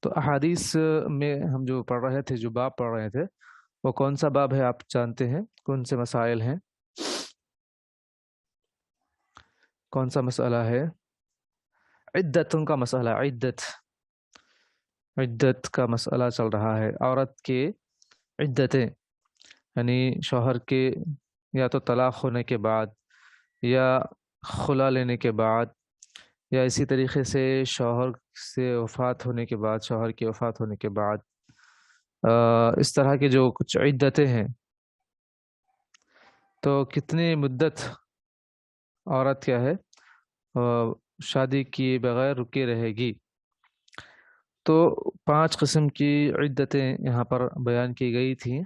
تو احادیث میں ہم جو پڑھ رہے تھے، جو باب پڑھ رہے تھے، وہ کون سا باب ہے آپ جانتے ہیں؟ کون سے مسائل ہیں؟ کون سا مسئلہ ہے؟ عدتوں کا مسئلہ، عدت کا مسئلہ چل رہا ہے. عورت کے عدتیں، یعنی شوہر کے یا تو طلاق ہونے کے بعد، یا خلا لینے کے بعد، یا اسی طریقے سے شوہر سے وفات ہونے کے بعد، شوہر کی وفات ہونے کے بعد، اس طرح کے جو کچھ عدتیں ہیں. تو کتنی مدت عورت کیا ہے شادی کیے بغیر رکی رہے گی؟ تو 5 قسم کی عدتیں یہاں پر بیان کی گئی تھیں.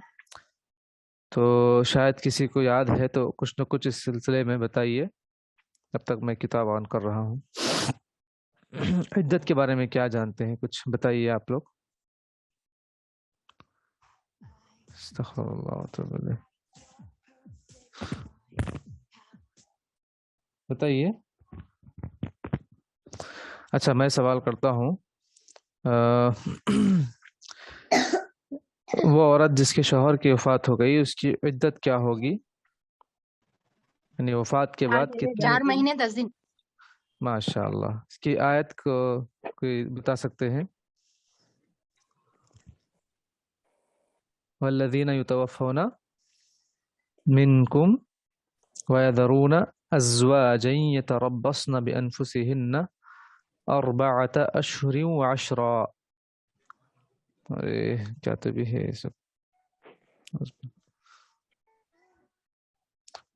تو شاید کسی کو یاد ہے تو کچھ نہ کچھ اس سلسلے میں بتائیے، اب تک میں کتاب آن کر رہا ہوں. عدت کے بارے میں کیا جانتے ہیں؟ کچھ بتائیے آپ لوگ. استغفر اللہ واتوب الیہ. بتائیے. اچھا، میں سوال کرتا ہوں. وہ عورت جس کے شوہر کی وفات ہو گئی، اس کی عدت کیا ہوگی؟ یعنی وفات کے بعد کتنے 4 مہینے 10 دن. ماشاء اللہ. اس کی آیت کو کوئی بتا سکتے ہیں؟ والذین یتوفون منکم ویذرون ازواجا یتربصن بانفسہن 4 اشہر وعشرا. ارے کیا تو بھی ہے سب.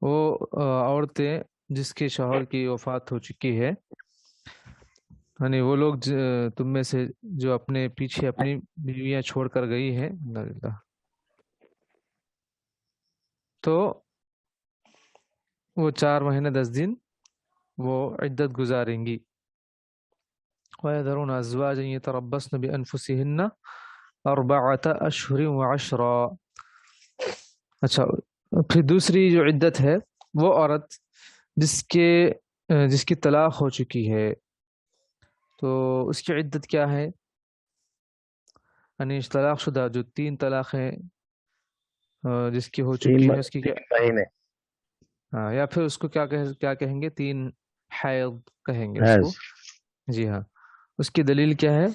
وہ عورتیں جس کے شوہر کی وفات ہو چکی ہے، یعنی وہ لوگ تم میں سے جو اپنے پیچھے اپنی بیویاں چھوڑ کر گئی ہیں، تو وہ 4 مہینے 10 دن وہ عدت گزاریں گی. وَيَذَرُونَ أَزْوَاجًا يَتَرَبَّصْنَ بِأَنفُسِهِنَّ 4 اشہر وعشرا. اچھا، پھر دوسری جو عدت ہے، وہ عورت جس کی طلاق ہو چکی ہے، تو اس کی عدت کیا ہے؟ یعنی طلاق شدہ جو 3 طلاقیں جس کی ہو چکی ہے، اس کی کیا؟ 3 مہینے. ہاں، یا پھر اس کو کیا کہیں گے؟ 3 حیض کہیں گے اس کو. جی ہاں. اس کی دلیل کیا ہے؟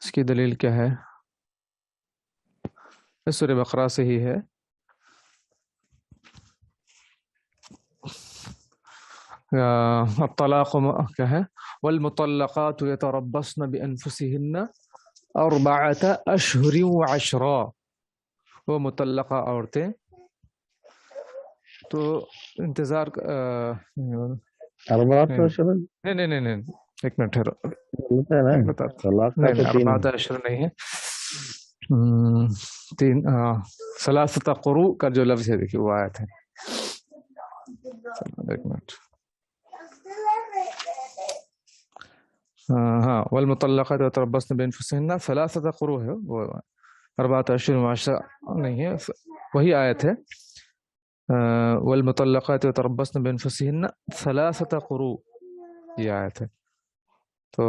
اس کی دلیل کیا ہے؟ سورہ بقرہ سے ہی ہے. الطلاق کیا ہے؟ والمطلقات يتربصن بأنفسهن 4 اشہر وعشرا. وہ مطلقہ عورتیں تو انتظار نہیں، ایک منٹ ٹھہرو. نہیں، 4 اشہر نہیں ہے. 3 قروء کا جو لفظ ہے، دیکھیے وہ آیت ہے. ایک منٹ. ہاں، والمطلقات يتربصن بانفسهن 3 قروء ہے، وہ 4 اشہر وعشرا نہیں ہے، وہی آیت ہے. والمطلقات يتربصن بانفسهن 3 قروء، یہ آیت ہے. تو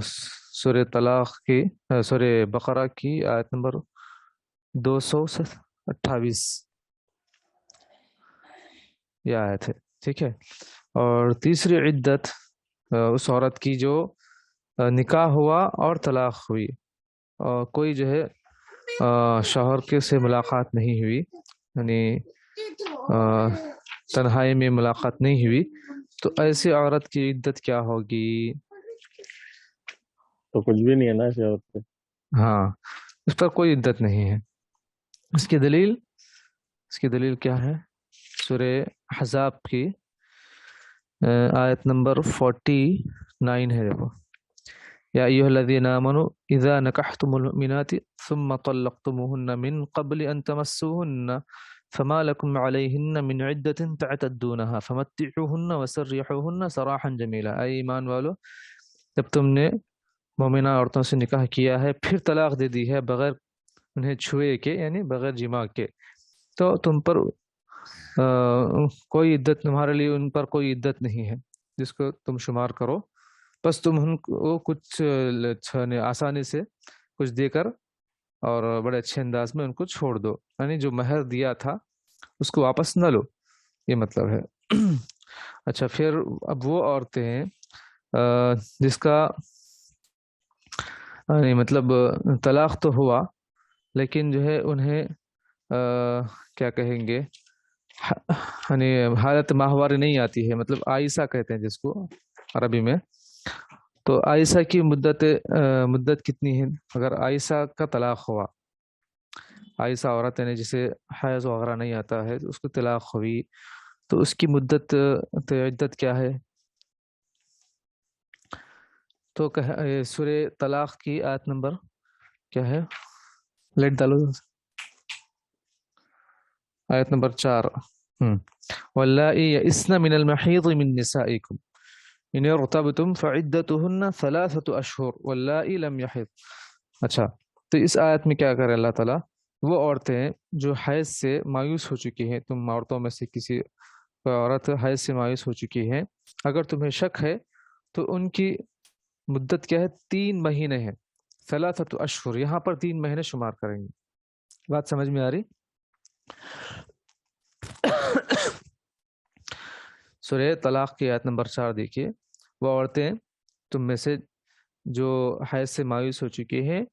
سورہ طلاق کی، سورہ بقرہ کی آیت نمبر 228 یہ آیت ہے. ٹھیک ہے. اور تیسری عدت اس عورت کی جو نکاح ہوا اور طلاق ہوئی، اور کوئی جو ہے شوہر کے سے ملاقات نہیں ہوئی، یعنی تنہائی میں ملاقات نہیں ہوئی، تو ایسی عورت کی عدت کیا ہوگی؟ تو کچھ بھی نہیں ہے نا ایسی عورت پہ. ہاں، اس پر کوئی عدت نہیں ہے. اس کی دلیل کیا ہے؟ سورہ احزاب کی آیت نمبر 49 ہے. دیکھو، یا ایھا الذین آمنوا اذا نکحتم المؤمنات ثم طلقتموهن من قبل ان تمسوهن فما لكم عليهن من عدة تعتدونها فمتعوهن وسرحوهن سراحا جميلا. اے ایمان والو، جب تم نے مومنہ عورتوں سے نکاح کیا ہے، پھر طلاق دے دی ہے بغیر انہیں چھوئے کے، یعنی بغیر جماع کے، تو تم پر کوئی عدت، تمہارے لیے ان پر کوئی عدت نہیں ہے. جس کو تم شمار کرو، بس تم ان کو کچھ آسانی سے کچھ دے کر اور بڑے اچھے انداز میں ان کو چھوڑ دو، یعنی جو مہر دیا تھا اس کو واپس نہ لو، یہ مطلب ہے۔ اچھا، پھر اب وہ عورتیں ہیں جس کا یعنی مطلب طلاق تو ہوا لیکن جو ہے انہیں کیا کہیں گے، یعنی حالت ماہواری نہیں آتی ہے، مطلب عائشہ کہتے ہیں جس کو عربی میں۔ تو عائشہ کی مدت کتنی ہے؟ اگر عائشہ کا طلاق ہوا، عائشہ عورت یعنی جسے حیض وغیرہ نہیں آتا ہے، تو اس کو طلاق ہوئی، تو اس کی مدت عدت کیا ہے؟ تو سورہ طلاق کی آیت نمبر کیا ہے؟ لیٹ ڈالو، آیت نمبر 4۔ واللائی یئسن من المحیض من نسائکم ان ارتبتم فعدتهن 3 اشہر واللائی لم یحض۔ اچھا، تو اس آیت میں کیا کرے اللہ تعالیٰ؟ وہ عورتیں جو حیض سے مایوس ہو چکی ہیں، تم عورتوں میں سے کسی عورت حیض سے مایوس ہو چکی ہیں، اگر تمہیں شک ہے تو ان کی مدت کیا ہے؟ 3 مہینے ہیں۔ 3 اشہر، یہاں پر 3 مہینے شمار کریں گے۔ بات سمجھ میں آ رہی؟ سورہ طلاق کی آیت نمبر 4 دیکھیے، وہ عورتیں تم میں سے جو حیض سے مایوس ہو چکی ہیں،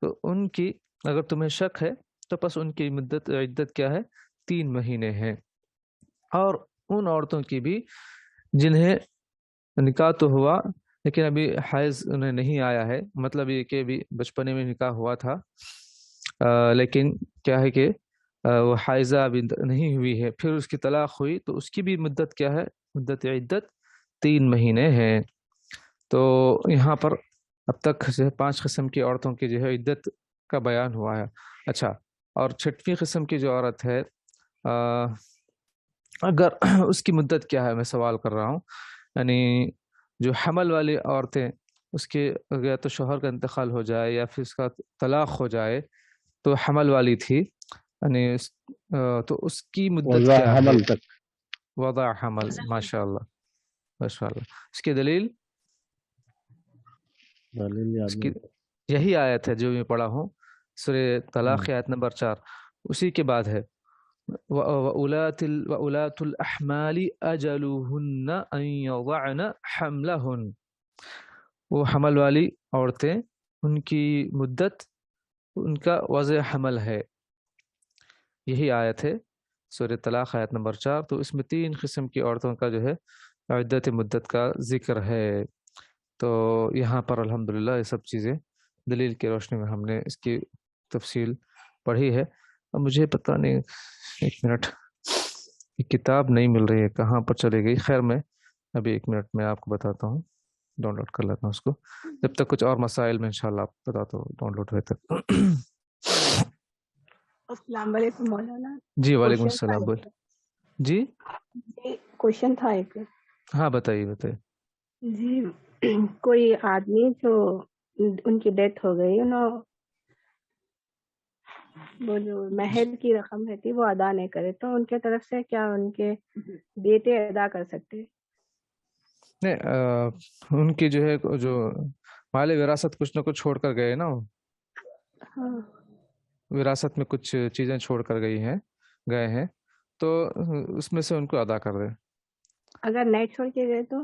تو ان کی اگر تمہیں شک ہے تو پس ان کی عدت کیا ہے؟ 3 مہینے ہیں۔ اور ان عورتوں کی بھی جنہیں نکاح تو ہوا لیکن ابھی حیض انہیں نہیں آیا ہے، مطلب یہ کہ ابھی بچپنے میں نکاح ہوا تھا لیکن کیا ہے کہ وہ حائضہ ابھی نہیں ہوئی ہے، پھر اس کی طلاق ہوئی، تو اس کی بھی مدت کیا ہے؟ مدت عدت 3 مہینے ہیں۔ تو یہاں پر اب تک 5 قسم کی عورتوں کی جو ہے عدت کا بیان ہوا ہے۔ اچھا، اور 6ویں قسم کی جو عورت ہے اگر اس کی مدت کیا ہے، میں سوال کر رہا ہوں، یعنی جو حمل والی عورتیں، اس کے یا تو شوہر کا انتقال ہو جائے یا پھر اس کا طلاق ہو جائے، تو حمل والی تھی، یعنی تو اس کی مدت وضع کیا ہے؟ حمل تک، وضع حمل، ماشاء اللہ ماشاء اللہ۔ اس کی دلیل دلیل یاد اس کی نہیں۔ یہی آیت ہے جو میں پڑھا ہوں، سورہ طلاق آیت نمبر 4، اسی کے بعد ہے وَأُولَاتُ الْأَحْمَالِ أَجَلُهُنَّ أَن يَضَعْنَ حَمْلَهُنَّ۔ وہ حمل والی عورتیں، ان کی مدت ان کا وضع حمل ہے، یہی آیت ہے سورہ طلاق آیت نمبر 4۔ تو اس میں 3 قسم کی عورتوں کا جو ہے عدت مدت کا ذکر ہے۔ تو یہاں پر الحمدللہ یہ سب چیزیں دلیل کی روشنی میں ہم نے اس کی تفصیل پڑھی ہے۔ اب مجھے پتہ نہیں، 1 منٹ، یہ کتاب نہیں مل رہی ہے، کہاں پر چلی گئی؟ خیر میں ابھی 1 منٹ میں آپ کو بتاتا ہوں، ڈاؤن لوڈ کر لیتا ہوں اس کو، جب تک کچھ اور مسائل میں انشاءاللہ آپ کو بتاتا ہوں ڈاؤن لوڈ ہوئے تک۔ السلام علیکم مولانا۔ جی وعلیکم کوشچن تھا السلام، بول ایک۔ جی جی کوشچن تھا ایک۔ ہاں بتائیے۔ جی کوئی آدمی جو ان کی ڈیتھ ہو گئی، انہوں وہ جو مہر کی رقم رہتی وہ ادا نہیں کرے، تو ان کے طرف سے کیا ان کے بیٹے ادا کر سکتے؟ نہیں، ان کی جو ہے جو مال وراثت کچھ نہ کچھ چھوڑ کر گئے نا، ہاں، وراثت میں کچھ چیزیں چھوڑ کر گئے ہیں، تو اس میں سے ان کو ادا کر دیں۔ اگر نہیں چھوڑ کے گئے تو؟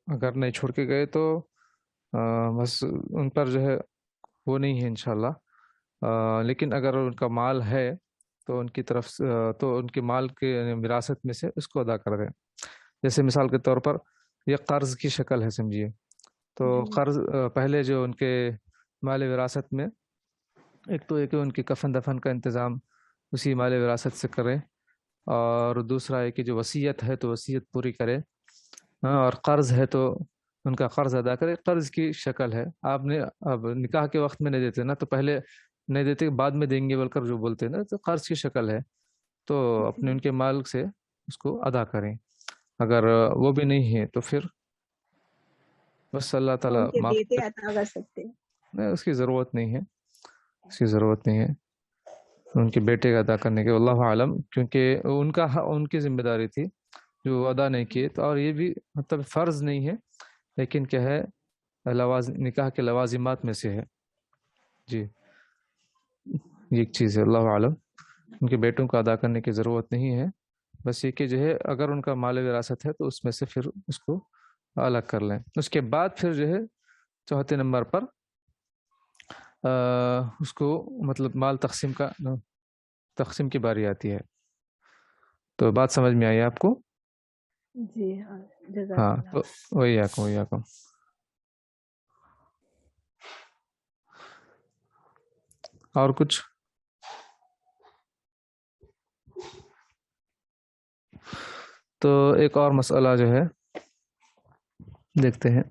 اگر نہیں چھوڑ کے گئے تو بس ان پر جو ہے وہ نہیں ہے انشاءاللہ، لیکن اگر ان کا مال ہے تو ان کی طرف تو ان کے مال کے وراثت میں سے اس کو ادا کر دیں۔ جیسے مثال کے طور پر یہ قرض کی شکل ہے سمجھیے، تو قرض پہلے جو ان کے مال وراثت میں ایک تو ایک ان کی کفن دفن کا انتظام اسی مال وراثت سے کریں، اور دوسرا ہے کہ جو وصیت ہے تو وصیت پوری کرے، اور قرض ہے تو ان کا قرض ادا کرے۔ قرض کی شکل ہے، آپ نے اب نکاح کے وقت میں نہیں دیتے نا، تو پہلے نہیں دیتے بعد میں دیں گے بول کر جو بولتے ہیں نا، تو قرض کی شکل ہے، تو اپنے ان کے مال سے اس کو ادا کریں۔ اگر وہ بھی نہیں ہے تو پھر بس اللہ تعالیٰ ان کے معاف بیٹے ادا کر سکتے؟ نہیں، اس کی ضرورت نہیں ہے، اس کی ضرورت نہیں ہے ان کے بیٹے کا ادا کرنے کے، واللہ عالم، کیونکہ ان کی ذمہ داری تھی جو وہ ادا نہیں کیے، تو اور یہ بھی مطلب فرض نہیں ہے، لیکن کیا ہے نکاح کے لوازمات میں سے ہے. جی یہ ایک چیز ہے. اللہ عالم. ان کے بیٹوں کو ادا کرنے کی ضرورت نہیں ہے، بس یہ کہ جو ہے اگر ان کا مال وراثت ہے تو اس میں سے پھر اس کو الگ کر لیں. اس کے بعد پھر جو ہے چوتھے نمبر پر اس کو مطلب مال تقسیم کی باری آتی ہے. تو بات سمجھ میں آئی آپ کو؟ جی ہاں، جزاک ہاں اللہ. تو وہی آکم. اور کچھ؟ تو ایک اور مسئلہ جو ہے دیکھتے ہیں.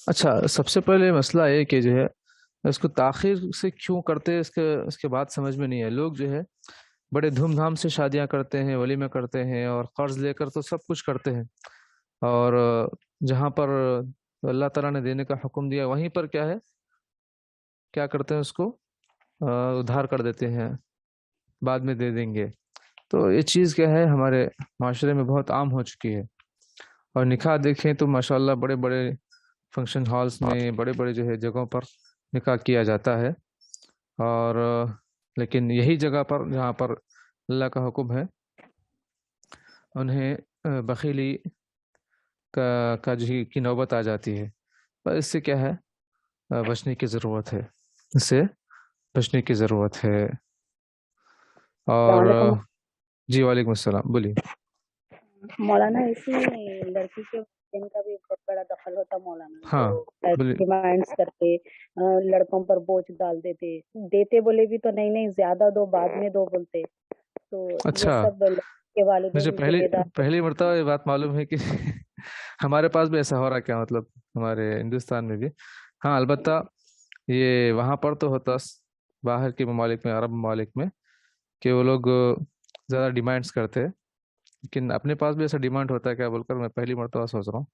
اچھا، سب سے پہلے مسئلہ یہ کہ جو ہے اس کو تاخیر سے کیوں کرتے ہیں، اس کے بعد سمجھ میں نہیں ہے. لوگ جو ہے بڑے دھوم دھام سے شادیاں کرتے ہیں، ولیمے کرتے ہیں، اور قرض لے کر تو سب کچھ کرتے ہیں، اور جہاں پر اللہ تعالیٰ نے دینے کا حکم دیا وہیں پر کیا ہے، کیا کرتے ہیں، اس کو ادھار کر دیتے ہیں، بعد میں دے دیں گے. تو یہ چیز کیا ہے ہمارے معاشرے میں بہت عام ہو چکی ہے. اور نکاح دیکھیں تو ماشاءاللہ بڑے بڑے فنکشن ہالس میں، بڑے بڑے جو ہے جگہوں پر نکاح کیا جاتا ہے، اور لیکن یہی جگہ پر جہاں پر اللہ کا حکم ہے انہیں بخیلی کا جو کی نوبت آ جاتی ہے. پر اس سے کیا ہے بچنے کی ضرورت ہے، اس سے بچنے کی ضرورت ہے. اور السلام علیکم جی وعلیکم السلام، بولیے. مولانا. اسی میں لڑکی کے والدین کا بھی بہت بڑا دخل ہوتا مولانا. ہاں جو بولیے. ڈیمانڈس کرتے، لڑکوں پر بوجھ ڈال دیتے بولے بھی تو نہیں زیادہ دو بعد میں دو بولتے. تو یہ اچھا، سب لڑکی کے مجھے والدین ذمہ دار. پہلی مرتبہ یہ بات معلوم ہے کہ ہمارے پاس بھی ایسا ہو رہا کیا، مطلب ہمارے ہندوستان میں بھی. ہاں البتہ یہ وہاں پر تو ہوتا باہر کے ممالک میں، عرب ممالک میں، کہ وہ لوگ زیادہ ڈیمانڈس کرتے ہیں، لیکن اپنے پاس بھی ایسا ڈیمانڈ ہوتا ہے کیا بول کر میں پہلی مرتبہ سوچ رہا ہوں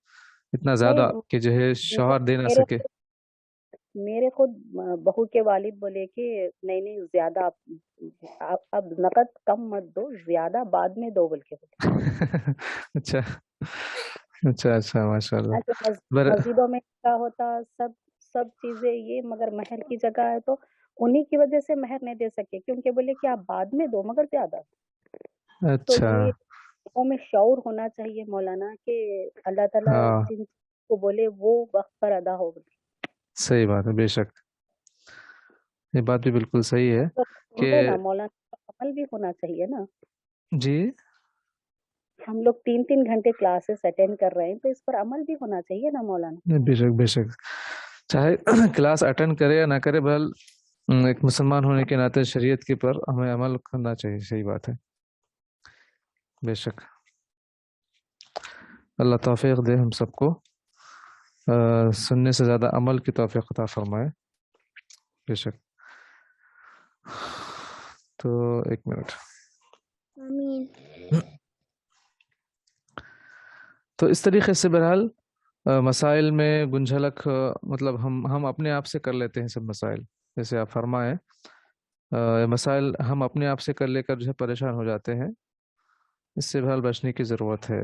اتنا زیادہ نہیں، کہ جو ہے شوہر دے نہ سکے. میرے خود بہو کے والد بولے کہ نہیں زیادہ آپ اب نقد کم مت دو، زیادہ بعد میں دو بول کے. اچھا اچھا ماشاء اللہ. مسجدوں میں کیا ہوتا سب چیزیں یہ، مگر مہر کی جگہ ہے تو انہی کی وجہ سے مہر نہیں دے سکے، کیونکہ بولے کہ آپ بعد میں دو مگر زیادہ. تو اچھا یہ لوگوں میں شعور ہونا چاہیے مولانا کہ اللہ تعالیٰ ہاں جن کو بولے وہ وقت پر ادا ہو. صحیح بات ہے، بے شک یہ بات بھی بالکل صحیح ہے کہ نا مولانا عمل بھی ہونا چاہیے نا. جی ہم لوگ 3 گھنٹے کلاسز اٹینڈ کر رہے ہیں تو اس پر عمل بھی ہونا چاہیے نا مولانا. بے شک چاہے کلاس اٹینڈ کرے یا نہ کرے، بہرحال ایک مسلمان ہونے کے ناطے شریعت کے پر ہمیں عمل کرنا چاہیے. صحیح بات ہے، بے شک. اللہ توفیق دے ہم سب کو، سننے سے زیادہ عمل کی توفیق عطا فرمائے. بے شک. تو ایک منٹ. آمین. تو اس طریقے سے بہرحال مسائل میں گنجھلک مطلب ہم اپنے آپ سے کر لیتے ہیں سب مسائل، جیسے آپ فرمائیں مسائل ہم اپنے آپ سے کر لے کر جو ہے پریشان ہو جاتے ہیں. اس سے بہرحال بچنے کی ضرورت ہے.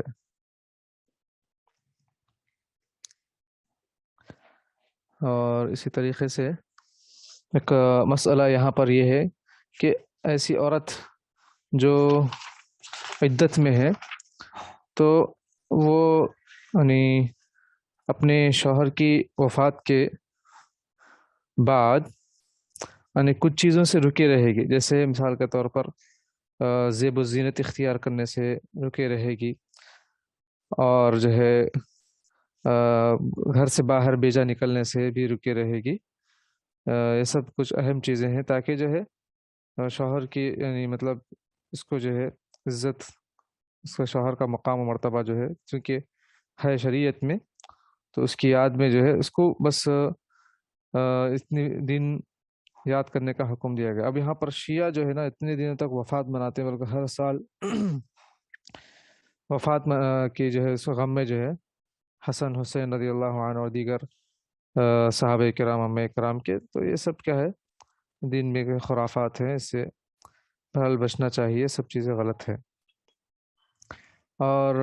اور اسی طریقے سے ایک مسئلہ یہاں پر یہ ہے کہ ایسی عورت جو عدت میں ہے تو وہ یعنی اپنے شوہر کی وفات کے بعد یعنی کچھ چیزوں سے رکے رہے گی، جیسے مثال کے طور پر زیب و زینت اختیار کرنے سے رکے رہے گی، اور جو ہے گھر سے باہر بیجا نکلنے سے بھی رکے رہے گی. یہ سب کچھ اہم چیزیں ہیں تاکہ جو ہے شوہر کی یعنی مطلب اس کو جو ہے عزت، اس کا شوہر کا مقام و مرتبہ جو ہے چونکہ ہے شریعت میں، تو اس کی یاد میں جو ہے اس کو بس اتنے دن یاد کرنے کا حکم دیا گیا۔ اب یہاں پر شیعہ جو ہے نا اتنے دنوں تک وفات مناتے ہیں، بلکہ ہر سال وفات کی جو ہے اس غم میں جو ہے حسن حسین رضی اللہ عنہ اور دیگر صحابہ کرام امہ کرام کے، تو یہ سب کیا ہے دین میں خرافات ہیں، اس سے بہرحال بچنا چاہیے، سب چیزیں غلط ہے۔ اور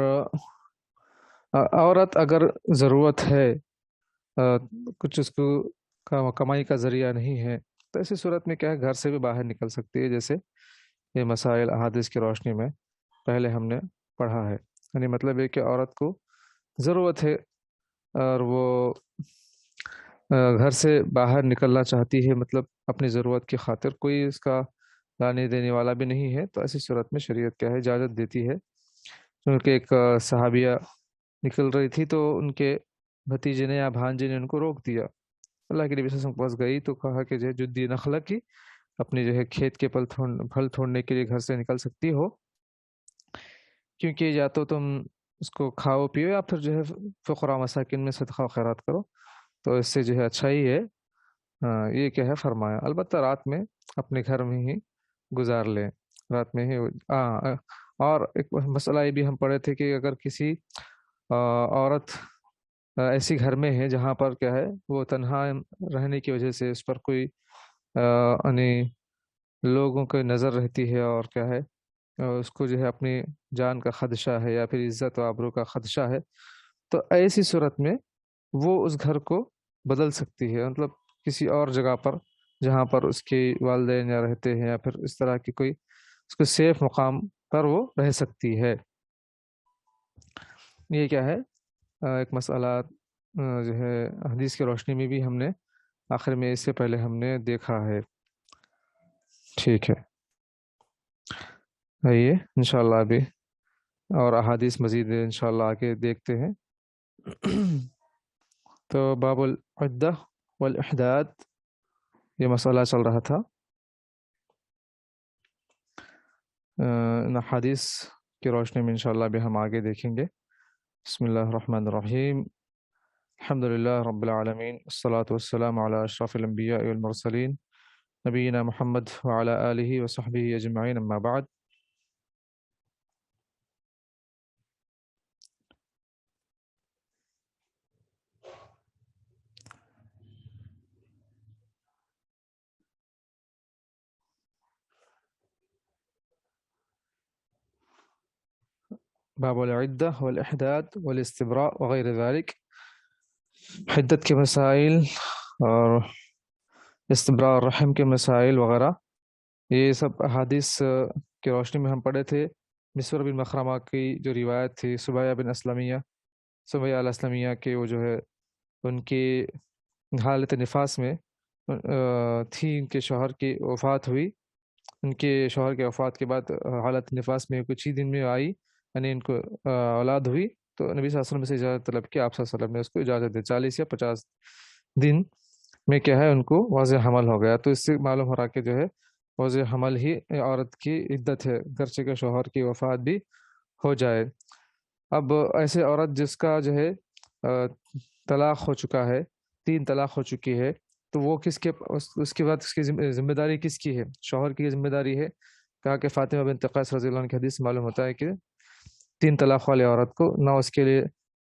عورت اگر ضرورت ہے کچھ اس کو کمائی کا ذریعہ نہیں ہے تو ایسی صورت میں کیا ہے گھر سے بھی باہر نکل سکتی ہے، جیسے یہ مسائل احادیث کی روشنی میں پہلے ہم نے پڑھا ہے۔ یعنی مطلب ہے کہ عورت کو ضرورت ہے اور وہ گھر سے باہر نکلنا چاہتی ہے، مطلب اپنی ضرورت کی خاطر، کوئی اس کا لانے دینے والا بھی نہیں ہے، تو ایسی صورت میں شریعت کیا ہے اجازت دیتی ہے۔ کیونکہ ایک صحابیہ نکل رہی تھی تو ان کے بھتیجے نے یا بھانجے نے ان کو روک دیا، اللہ کے نبی صلی اللہ علیہ وسلم کے پاس گئی تو کہا کہ جو ہے جدی نخلہ کی اپنی جو ہے کھیت کے پھل توڑنے کے لیے گھر سے نکل سکتی ہو، کیونکہ یا تو تم اس کو کھاؤ پیو یا پھر جو ہے فقراء مساکین میں صدقہ و خیرات کرو، تو اس سے جو ہے اچھا ہی ہے۔ یہ کیا ہے فرمایا، البتہ رات میں اپنے گھر میں ہی گزار لیں، رات میں ہی۔ اور ایک مسئلہ یہ بھی ہم پڑھے تھے کہ اگر کسی عورت ایسی گھر میں ہے جہاں پر کیا ہے وہ تنہا رہنے کی وجہ سے اس پر کوئی یعنی لوگوں کی نظر رہتی ہے اور کیا ہے اس کو جو ہے اپنی جان کا خدشہ ہے یا پھر عزت و آبرو کا خدشہ ہے، تو ایسی صورت میں وہ اس گھر کو بدل سکتی ہے، مطلب کسی اور جگہ پر جہاں پر اس کے والدین یا رہتے ہیں یا پھر اس طرح کی کوئی اس کو سیف مقام پر وہ رہ سکتی ہے۔ یہ کیا ہے ایک مسئلہ جو ہے حدیث کی روشنی میں بھی ہم نے آخر میں اس سے پہلے ہم نے دیکھا ہے۔ ٹھیک ہے، آئیے انشاءاللہ ابھی اور احادیث مزید انشاءاللہ آگے دیکھتے ہیں۔ تو باب العدہ والاحداد یہ مسئلہ چل رہا تھا، احادیث کی روشنی میں انشاءاللہ ابھی ہم آگے دیکھیں گے۔ بسم اللہ الرحمن الرحیم، الحمد للہ رب العالمین، والصلاة والسلام علی اشرف الانبیاء والمرسلین نبینا محمد وعلی آلہ وصحبہ اجمعین، اما بعد۔ باب العدہ والاحداد والاستبراء وغیر ذالک، حدت کے مسائل اور استبراء الرحم کے مسائل وغیرہ، یہ سب احادیث کی روشنی میں ہم پڑھے تھے۔ مسور بن مخرمہ کی جو روایت تھی، سبیہ الاسلمیہ کے وہ جو ہے ان کی حالت نفاس میں تھی، ان کے شوہر کی وفات ہوئی، ان کے شوہر کے وفات کے بعد حالت نفاس میں کچھ ہی دن میں آئی، یعنی ان کو اولاد ہوئی، تو نبی صلی اللہ علیہ وسلم سے اجازت طلب کی، آپ صلی اللہ علیہ وسلم نے اس کو اجازت دی، 40 یا 50 دن میں کیا ہے ان کو واضح حمل ہو گیا۔ تو اس سے معلوم ہو رہا کہ جو ہے واضح حمل ہی عورت کی عدت ہے، گرچہ کہ شوہر کی وفات بھی ہو جائے۔ اب ایسے عورت جس کا جو ہے طلاق ہو چکا ہے، 3 طلاق ہو چکی ہے، تو وہ کس کے اس کے بعد اس کی ذمہ داری کس کی ہے؟ شوہر کی ذمہ داری ہے۔ کہا کہ فاطمہ بنت قیس رضی اللہ عنہ کی حدیث معلوم ہوتا ہے کہ 3 طلاق والی عورت کو نہ اس کے لیے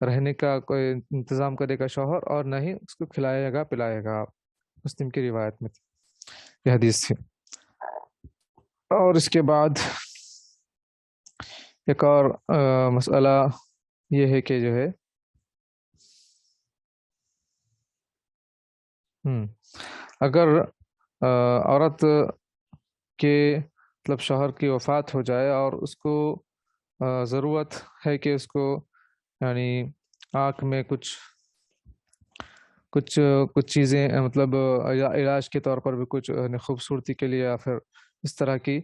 رہنے کا کوئی انتظام کرے گا شوہر، اور نہ ہی اس کو کھلائے گا پلائے گا، مسلم کی روایت میں یہ حدیث تھی۔ اور اس کے بعد ایک اور مسئلہ یہ ہے کہ جو ہے اگر عورت کے مطلب شوہر کی وفات ہو جائے اور اس کو ضرورت ہے کہ اس کو یعنی آنکھ میں کچھ چیزیں مطلب علاج کے طور پر بھی کچھ خوبصورتی کے لیے یا پھر اس طرح کی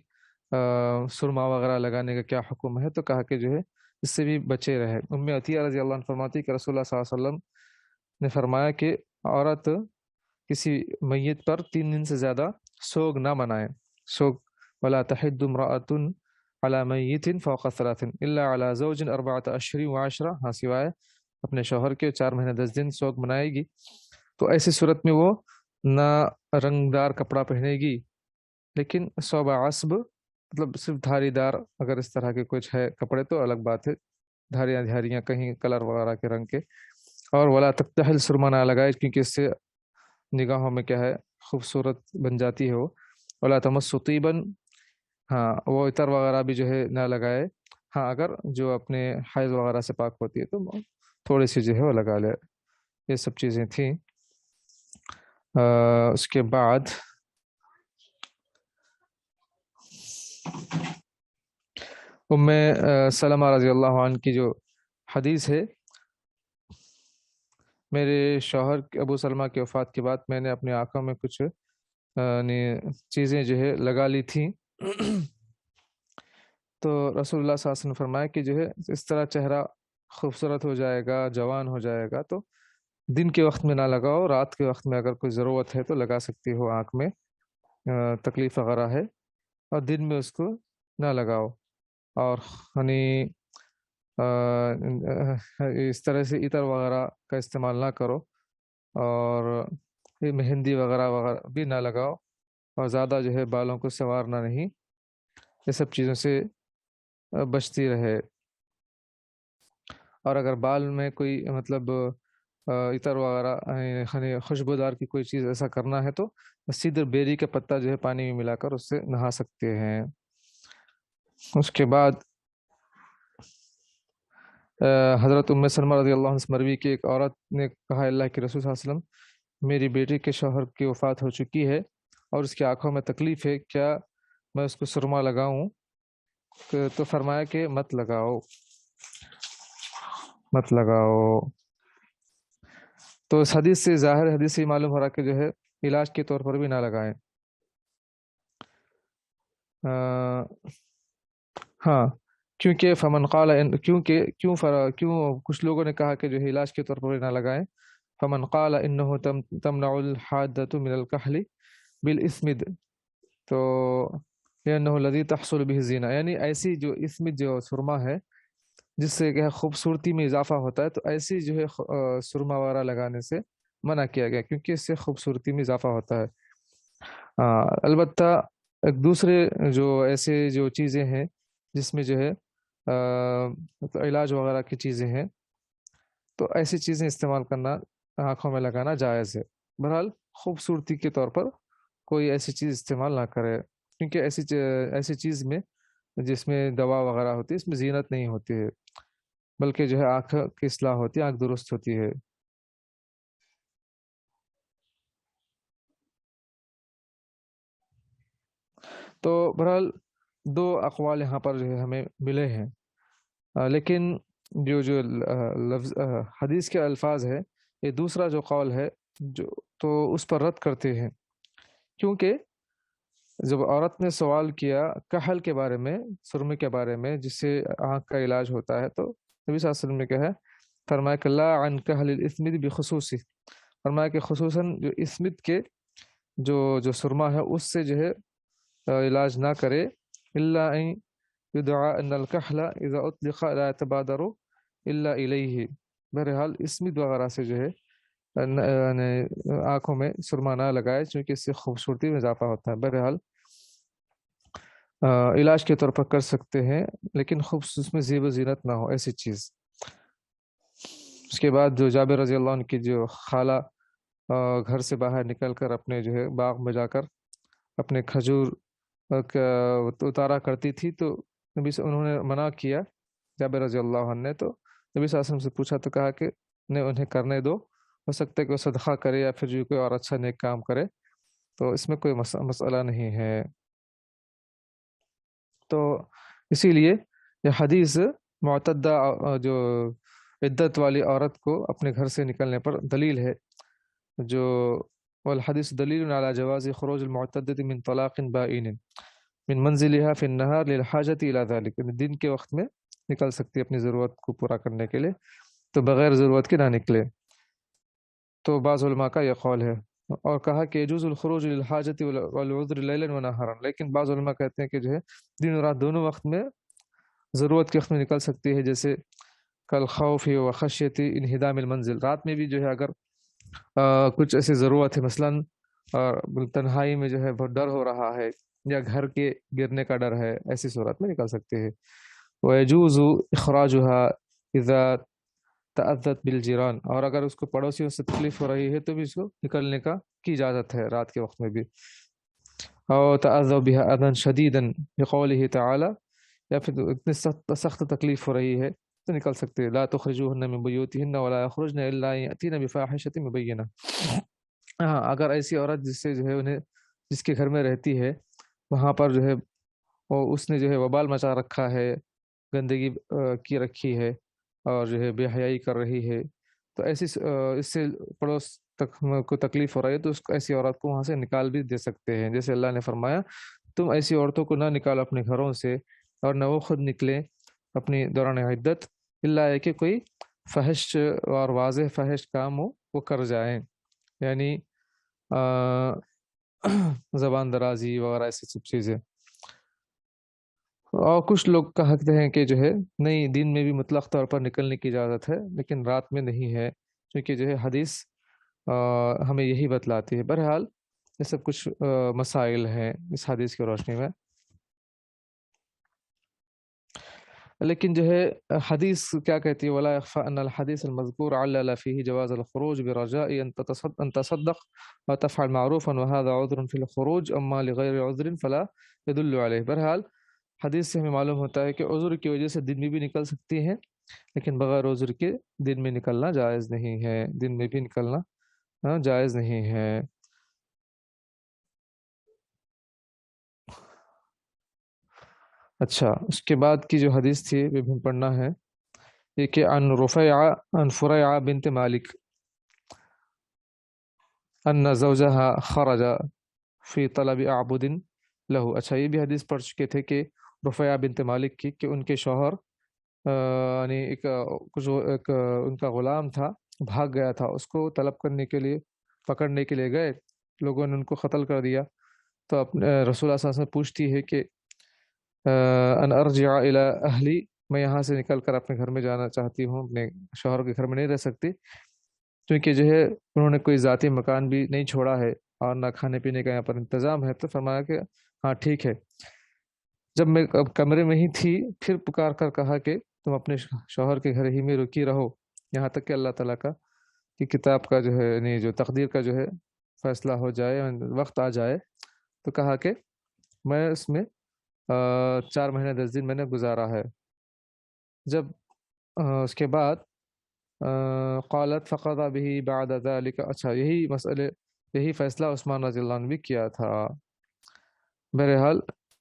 سرما وغیرہ لگانے کا کیا حکم ہے؟ تو کہا کہ جو ہے اس سے بھی بچے رہے۔ ام عطیہ رضی اللہ عنہ فرماتی کہ رسول اللہ صلی اللہ علیہ وسلم نے فرمایا کہ عورت کسی میت پر 3 دن سے زیادہ سوگ نہ منائے، سوگ ولا تحد امرأة على میت فوق 3 الا على زوج 4 اشہر و10، ہاں سوائے اپنے شوہر کے 4 مہینے 10 دن سوگ منائے گی۔ تو ایسی صورت میں وہ نہ رنگدار کپڑا پہنے گی، لیکن صوب عصب مطلب صرف دھاری دار اگر اس طرح کے کچھ ہے کپڑے تو الگ بات ہے، دھاریاں دھاریاں کہیں کلر وغیرہ کے رنگ کے، اور ولا تکتحل سرما نہ لگائے کیونکہ اس سے نگاہوں میں کیا ہے خوبصورت بن جاتی ہے وہ، ولا تمس طیبا، ہاں وہ عطر وغیرہ بھی جو ہے نہ لگائے، ہاں اگر جو اپنے حیض وغیرہ سے پاک ہوتی ہے تو تھوڑی سی جو ہے وہ لگا لے، یہ سب چیزیں تھیں۔ اس کے بعد ام سلمہ رضی اللہ عنہ کی جو حدیث ہے، میرے شوہر ابو سلمہ کی وفات کے بعد میں نے اپنی آنکھوں میں کچھ چیزیں جو ہے لگا لی تھیں، تو رسول اللہ صلی اللہ علیہ وسلم نے فرمایا کہ جو ہے اس طرح چہرہ خوبصورت ہو جائے گا، جوان ہو جائے گا، تو دن کے وقت میں نہ لگاؤ، رات کے وقت میں اگر کوئی ضرورت ہے تو لگا سکتی ہو، آنکھ میں تکلیف وغیرہ ہے، اور دن میں اس کو نہ لگاؤ، اور یعنی اس طرح سے عطر وغیرہ کا استعمال نہ کرو، اور مہندی وغیرہ وغیرہ بھی نہ لگاؤ، اور زیادہ جو ہے بالوں کو سنوارنا نہیں، یہ سب چیزوں سے بچتی رہے، اور اگر بال میں کوئی مطلب عطر وغیرہ یعنی خوشبودار کی کوئی چیز ایسا کرنا ہے تو سیدر بیری کا پتہ جو ہے پانی میں ملا کر اس سے نہا سکتے ہیں۔ اس کے بعد حضرت ام سلمہ رضی اللہ عنہ سے مروی کی ایک عورت نے کہا اللہ کے رسول صلی اللہ علیہ وسلم میری بیٹی کے شوہر کی وفات ہو چکی ہے اور اس کی آنکھوں میں تکلیف ہے، کیا میں اس کو سرما لگاؤں؟ تو فرمایا کہ مت لگاؤ، مت لگاؤ۔ تو اس حدیث سے ظاہر حدیث سے معلوم ہو رہا کہ جو ہے علاج کے طور پر بھی نہ لگائیں۔ ہاں کیونکہ فمن قال کیوں کچھ لوگوں نے کہا کہ جو ہے علاج کے طور پر نہ لگائیں، فمن قال انه تمنع الحادة من الكحل بالاسمد، تو لانه الذي تحصل به الزینہ، یعنی ایسی جو اسمد جو سرما ہے جس سے کہ خوبصورتی میں اضافہ ہوتا ہے، تو ایسی جو ہے سرما وغیرہ لگانے سے منع کیا گیا کیونکہ اس سے خوبصورتی میں اضافہ ہوتا ہے۔ البتہ ایک دوسرے جو ایسے جو چیزیں ہیں جس میں جو ہے علاج وغیرہ کی چیزیں ہیں، تو ایسی چیزیں استعمال کرنا، آنکھوں میں لگانا جائز ہے، بہرحال خوبصورتی کے طور پر کوئی ایسی چیز استعمال نہ کرے، کیونکہ ایسی چیز میں جس میں دوا وغیرہ ہوتی ہے اس میں زینت نہیں ہوتی ہے، بلکہ جو ہے آنکھ کی اصلاح ہوتی ہے، آنکھ درست ہوتی ہے۔ تو بہرحال دو اقوال یہاں پر جو ہے ہمیں ملے ہیں، لیکن جو لفظ حدیث کے الفاظ ہے، یہ دوسرا جو قول ہے جو تو اس پر رد کرتے ہیں، کیونکہ جب عورت نے سوال کیا کحل کے بارے میں، سرمے کے بارے میں جس سے آنکھ کا علاج ہوتا ہے، تو نبی صلی اللہ علیہ وسلم نے کہا، فرمایا کہ لا عن کحل الاسمد بخصوصی، فرمایا کہ خصوصاً جو اسمد کے جو سرما ہے اس سے جو ہے علاج نہ کرے، الا ان یدعا ان الکحل اذا اطلق لا يتبادر الا الیہ، بہرحال اسمد وغیرہ سے جو ہے آنکھوں میں سرما نہ لگائے چونکہ اس سے خوبصورتی میں اضافہ ہوتا ہے، بہرحال علاج کے طور پر کر سکتے ہیں لیکن اس میں زیب و زینت نہ ہو ایسی چیز۔ اس کے بعد جو جابر رضی اللہ عنہ کی جو خالہ گھر سے باہر نکل کر اپنے جو ہے باغ میں جا کر اپنے کھجور اتارا کرتی تھی، تو نبی سے انہوں نے منع کیا جابر رضی اللہ عنہ نے، تو نبی صلی اللہ علیہ وسلم سے پوچھا تو کہا کہ انہیں کرنے دو، ہو سکتا ہے کہ وہ صدقہ کرے یا پھر جو کوئی اور اچھا نیک کام کرے، تو اس میں کوئی مسئلہ نہیں ہے۔ تو اسی لیے یہ حدیث معتدہ جو عدت والی عورت کو اپنے گھر سے نکلنے پر دلیل ہے، جو والحدیث دلیل علی جواز خروج المعتدۃ من طلاق بائن من منزلها فی النہار للحاجۃ الی ذلک، دن کے وقت میں نکل سکتی ہے اپنی ضرورت کو پورا کرنے کے لیے، تو بغیر ضرورت کے نہ نکلے، تو بعض علماء کا یہ قول ہے، اور کہا کہ یجوز الخروج للحاجۃ والعذر لیلا ونہارا، لیکن بعض علماء کہتے ہیں کہ جو ہے دن و رات دونوں وقت میں ضرورت کے وقت میں نکل سکتی ہے، جیسے کل خوف و خشیت انہدام المنزل، رات میں بھی جو ہے اگر کچھ ایسی ضرورت ہے، مثلا اور تنہائی میں جو ہے بہت ڈر ہو رہا ہے یا گھر کے گرنے کا ڈر ہے، ایسی صورت میں نکل سکتے ہیں۔ وَيَجُوزُ إِخْرَاجُهَا إِذَا تَأَذَّتْ بِالْجِيرَانِ، اور اگر اس کو پڑوسیوں سے تکلیف ہو رہی ہے تو بھی اس کو نکلنے کی اجازت ہے رات کے وقت میں بھی۔ اور تَأَذَّوْا بِهَا أَذًا شَدِيدًا لِقَوْلِهِ تعالی، یا پھر اتنی سخت تکلیف ہو رہی ہے تو نکل سکتے ہیں۔ لا تخرجوهن من بيوتهن ولا يخرجن الا ان ياتين بفاحشة مبينة۔ ہاں، اگر ایسی عورت جس کے گھر میں رہتی ہے وہاں پر جو ہے اس نے جو ہے وبال مچا رکھا ہے، گندگی کی رکھی ہے اور جو ہے بے حیائی کر رہی ہے، تو ایسی اس سے پڑوس تک کو تکلیف ہو رہی ہے تو ایسی عورت کو وہاں سے نکال بھی دے سکتے ہیں۔ جیسے اللہ نے فرمایا تم ایسی عورتوں کو نہ نکالو اپنے گھروں سے اور نہ وہ خود نکلیں اپنی دوران عدت، اللہ ہے کہ کوئی فحش اور واضح فحش کام ہو وہ کر جائیں، یعنی زبان درازی وغیرہ ایسی سب چیزیں۔ اور کچھ لوگ کہتے ہیں کہ جو ہے نہیں، دن میں بھی مطلق طور پر نکلنے کی اجازت ہے لیکن رات میں نہیں ہے، کیونکہ جو ہے حدیث ہمیں یہی بتلاتی ہے۔ بہرحال یہ سب کچھ مسائل ہیں اس حدیث کی روشنی میں، لیکن جو ہے حدیث کیا کہتی ہے، ولا يخفى ان الحديث المذكور علل فيه جواز الخروج برجاء ان تصدق وتفعل معروفا وهذا عذر في الخروج اما لغير عذر فلا يدل عليه۔ بہرحال حدیث سے ہمیں معلوم ہوتا ہے کہ عذر کی وجہ سے دن میں بھی نکل سکتی ہیں، لیکن بغیر عذر کے دن میں نکلنا جائز نہیں ہے، دن میں بھی نکلنا جائز نہیں ہے۔ اچھا، اس کے بعد کی جو حدیث تھی وہ بھی پڑھنا ہے، یہ کہ عن فريعة بنت مالک ان زوجها خرج فی طلب اعبد له۔ اچھا، یہ بھی حدیث پڑھ چکے تھے کہ رفیعہ بنت مالک کی کہ ان کے شوہر یعنی ایک ان کا غلام تھا، بھاگ گیا تھا، اس کو طلب کرنے کے لیے پکڑنے کے لیے گئے، لوگوں نے ان کو قتل کر دیا، تو اپنے رسول اللہ صلی اللہ علیہ وسلم پوچھتی ہے کہ ان ارجع الی اہلی، میں یہاں سے نکل کر اپنے گھر میں جانا چاہتی ہوں، اپنے شوہر کے گھر میں نہیں رہ سکتی، کیونکہ جو ہے انہوں نے کوئی ذاتی مکان بھی نہیں چھوڑا ہے اور نہ کھانے پینے کا یہاں پر انتظام ہے۔ تو فرمایا کہ ہاں ٹھیک ہے۔ جب میں کمرے میں ہی تھی پھر پکار کر کہا کہ تم اپنے شوہر کے گھر ہی میں رکی رہو یہاں تک کہ اللہ تعالیٰ کی کتاب کا جو ہے یعنی جو تقدیر کا جو ہے فیصلہ ہو جائے، وقت آ جائے۔ تو کہا کہ میں اس میں 4 مہینے 10 دن میں نے گزارا ہے۔ جب اس کے بعد قالت فقضى به بعد ذلك، اچھا یہی فیصلہ عثمان رضی اللہ عنہ بھی کیا تھا۔ بہرحال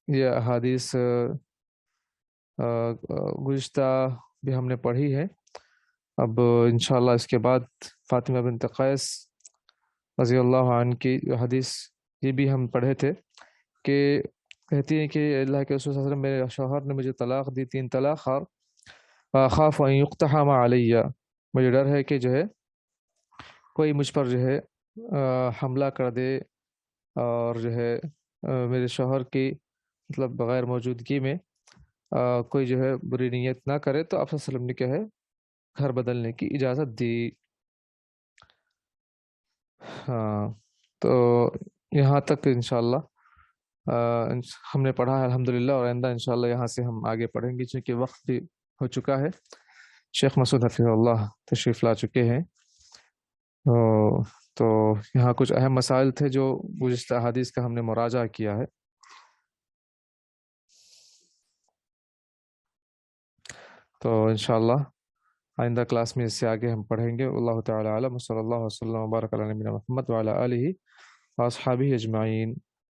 یہ احادیث گزشتہ بھی ہم نے پڑھی ہے۔ اب انشاءاللہ اس کے بعد فاطمہ بنت قیس رضی اللہ عنہ کی حدیث یہ بھی ہم پڑھے تھے کہ کہتی ہیں کہ اللہ کے رسول صلی اللہ علیہ وسلم، میرے شوہر نے مجھے طلاق دی 3 طلاق، اور خاف ان یقتحم علی، مجھے ڈر ہے کہ جو ہے کوئی مجھ پر جو ہے حملہ کر دے اور جو ہے میرے شوہر کی مطلب بغیر موجودگی میں کوئی جو ہے بری نیت نہ کرے، تو آپ صلی اللہ علیہ وسلم نے کیا ہے گھر بدلنے کی اجازت دی۔ ہاں، تو یہاں تک انشاءاللہ ہم نے پڑھا ہے الحمدللہ، اور آئندہ انشاءاللہ یہاں سے ہم آگے پڑھیں گے چونکہ وقت بھی ہو چکا ہے۔ شیخ مسعود حفظہ اللہ تشریف لا چکے ہیں، تو یہاں کچھ اہم مسائل تھے جو گزشتہ حدیث کا ہم نے مراجعہ کیا ہے۔ تو انشاءاللہ آئندہ کلاس میں اس سے آگے ہم پڑھیں گے۔ اللہ تعالی عالم، صلی اللہ وسلم وبارک علی نبینا محمد وعلی آلہ واصحابہ اجمعین۔